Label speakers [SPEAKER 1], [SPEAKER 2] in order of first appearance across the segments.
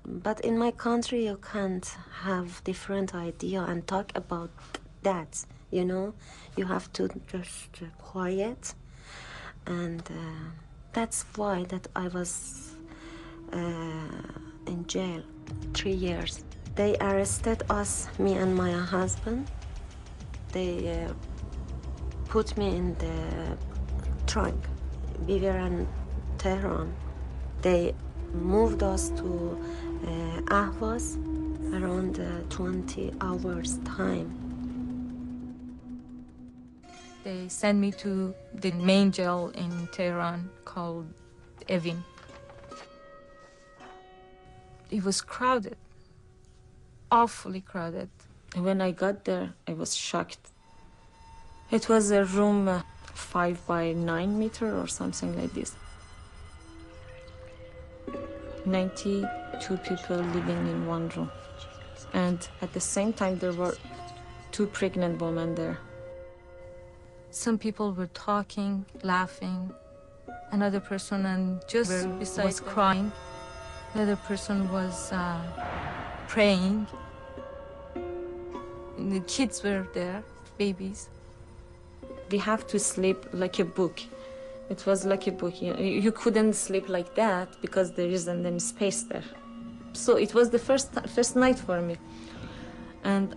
[SPEAKER 1] But in my country, you can't have different idea and talk about that, you know? You have to just quiet. And that's why that I was in jail 3 years. They arrested us, me and my husband. They put me in the trunk. We were in Tehran. They moved us to Ahvaz around 20 hours time.
[SPEAKER 2] They sent me to the main jail in Tehran called Evin. It was crowded, awfully crowded.
[SPEAKER 3] When I got there, I was shocked. It was a room 5 by 9 meter or something like this. 92 people living in one room. And at the same time, there were 2 pregnant women there.
[SPEAKER 2] Some people were talking, laughing. Another person and just was crying. Another person was praying. And the kids were there, babies.
[SPEAKER 3] We have to sleep like a book. It was like a book. You couldn't sleep like that because there isn't any space there. So it was the first night for me. And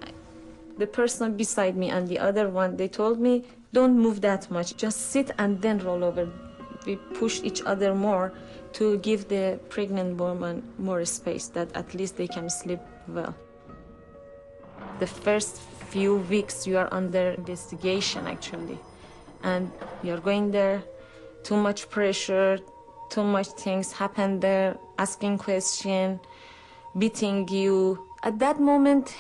[SPEAKER 3] the person beside me and the other one, they told me, don't move that much, just sit and then roll over. We pushed each other more to give the pregnant woman more space, that at least they can sleep well. The first few weeks you are under investigation actually. And you're going there, too much pressure, too much things happen there, asking questions, beating you. At that moment,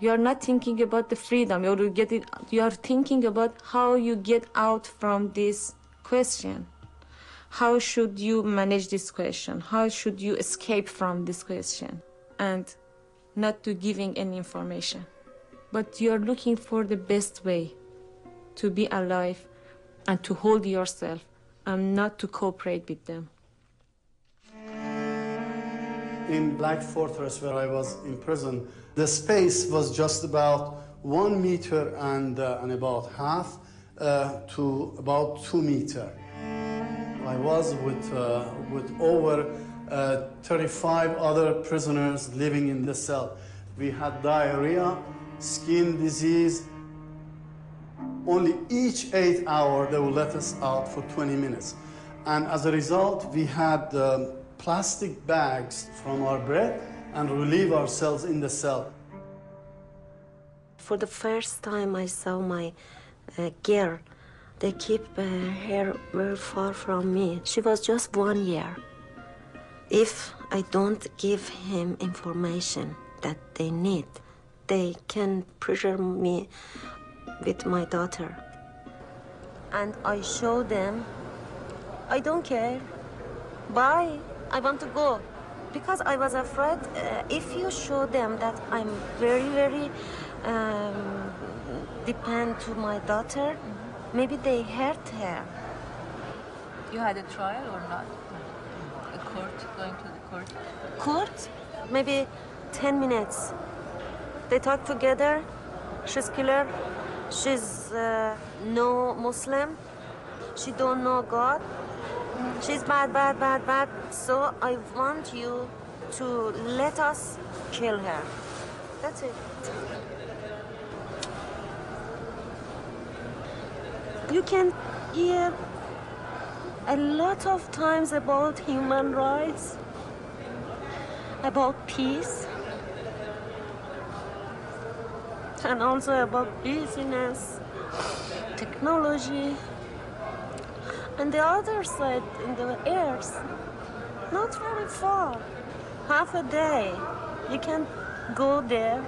[SPEAKER 3] you are not thinking about the freedom. You are thinking about how you get out from this question. How should you manage this question? How should you escape from this question? And not to giving any information. But you are looking for the best way to be alive and to hold yourself and not to cooperate with them.
[SPEAKER 4] In Black Fortress, where I was in prison, the space was just about 1 meter and about half to about 2 meters. I was with over 35 other prisoners living in the cell. We had diarrhea, skin disease. Only each 8 hours they would let us out for 20 minutes. And as a result, we had plastic bags from our bread and relieve ourselves in the cell.
[SPEAKER 1] For the first time I saw my girl. They keep her very far from me. She was just 1 year. If I don't give him information that they need, they can pressure me with my daughter. And I show them, I don't care. Bye, I want to go. Because I was afraid if you show them that I'm very, very depend to my daughter, maybe they hurt her.
[SPEAKER 2] You had a trial or not? A court, going to the court?
[SPEAKER 1] Court? Maybe 10 minutes. They talk together. She's killer. She's no Muslim. She don't know God. She's bad, bad, bad, bad. So I want you to let us kill her. That's it. You can hear a lot of times about human rights, about peace, and also about business, technology. And the other side, in the earth, not very far, half a day, you can go there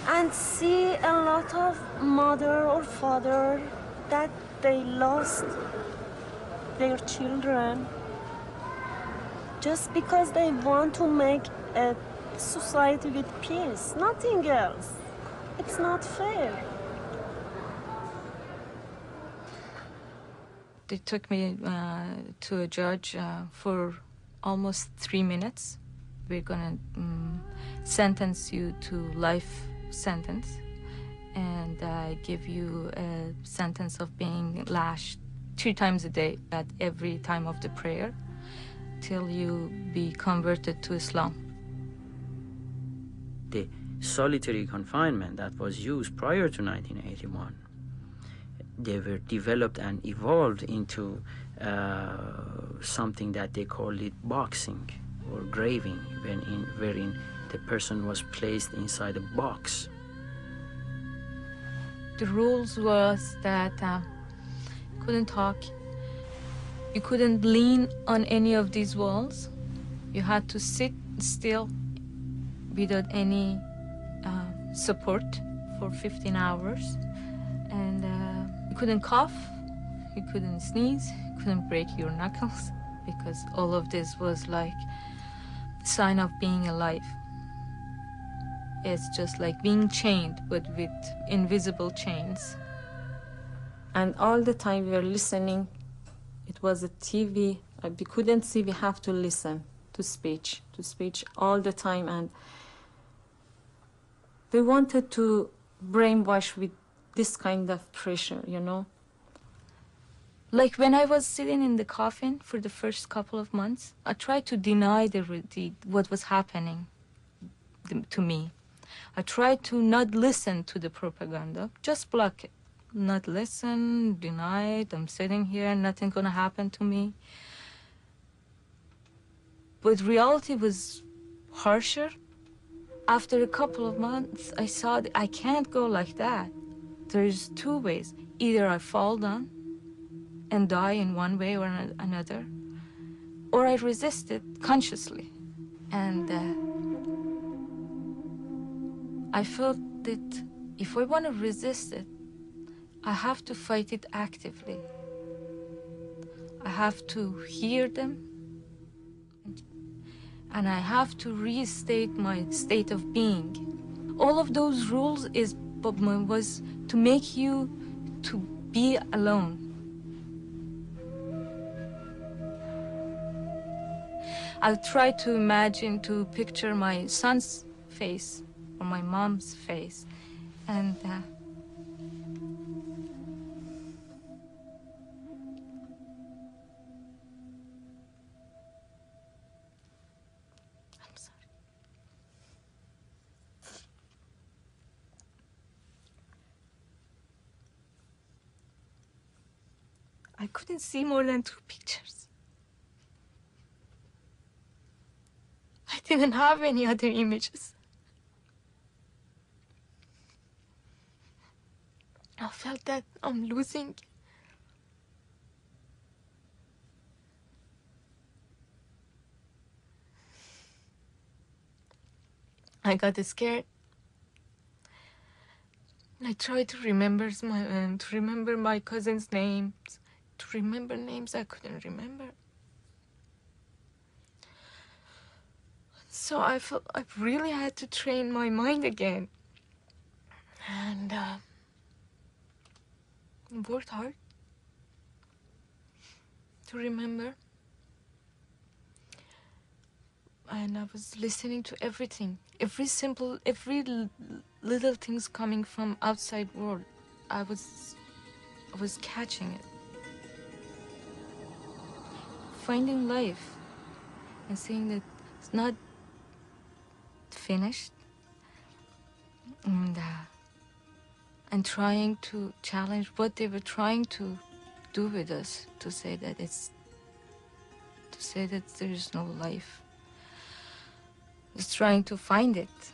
[SPEAKER 1] and see a lot of mother or father that they lost their children just because they want to make a society with peace, nothing else. It's not fair.
[SPEAKER 2] They took me to a judge for almost 3 minutes, we're gonna sentence you to life sentence, and give you a sentence of being lashed 3 times a day at every time of the prayer till you be converted to Islam.
[SPEAKER 5] The solitary confinement that was used prior to 1981, they were developed and evolved into something that they call it boxing or graving, wherein the person was placed inside a box.
[SPEAKER 2] The rules was that you couldn't talk, you couldn't lean on any of these walls, you had to sit still without any support for 15 hours, and you couldn't cough, you couldn't sneeze, you couldn't break your knuckles, because all of this was like a sign of being alive. It's just like being chained, but with invisible chains.
[SPEAKER 3] And all the time we were listening. It was a TV. We couldn't see. We have to listen to speech all the time. And they wanted to brainwash with this kind of pressure, you know.
[SPEAKER 2] Like when I was sitting in the coffin for the first couple of months, I tried to deny what was happening to me. I tried to not listen to the propaganda, just block it. Not listen, deny it, I'm sitting here, nothing gonna happen to me. But reality was harsher. After a couple of months, I saw that I can't go like that. There's 2 ways. Either I fall down and die in one way or another, or I resist it consciously. And I felt that if I want to resist it, I have to fight it actively. I have to hear them, and I have to restate my state of being. All of those rules was to make you to be alone. I tried to imagine, to picture my son's face or my mom's face, and I'm sorry. I couldn't see more than 2 pictures. I didn't have any other images. I felt that I'm losing. I got scared. I tried to remember my cousins' names, to remember names I couldn't remember. So I felt I really had to train my mind again, and worked hard to remember. And I was listening to everything, every little things coming from outside world. I was catching it, finding life, and seeing that it's not finished, and trying to challenge what they were trying to do with us, to say that there is no life. I was trying to find it.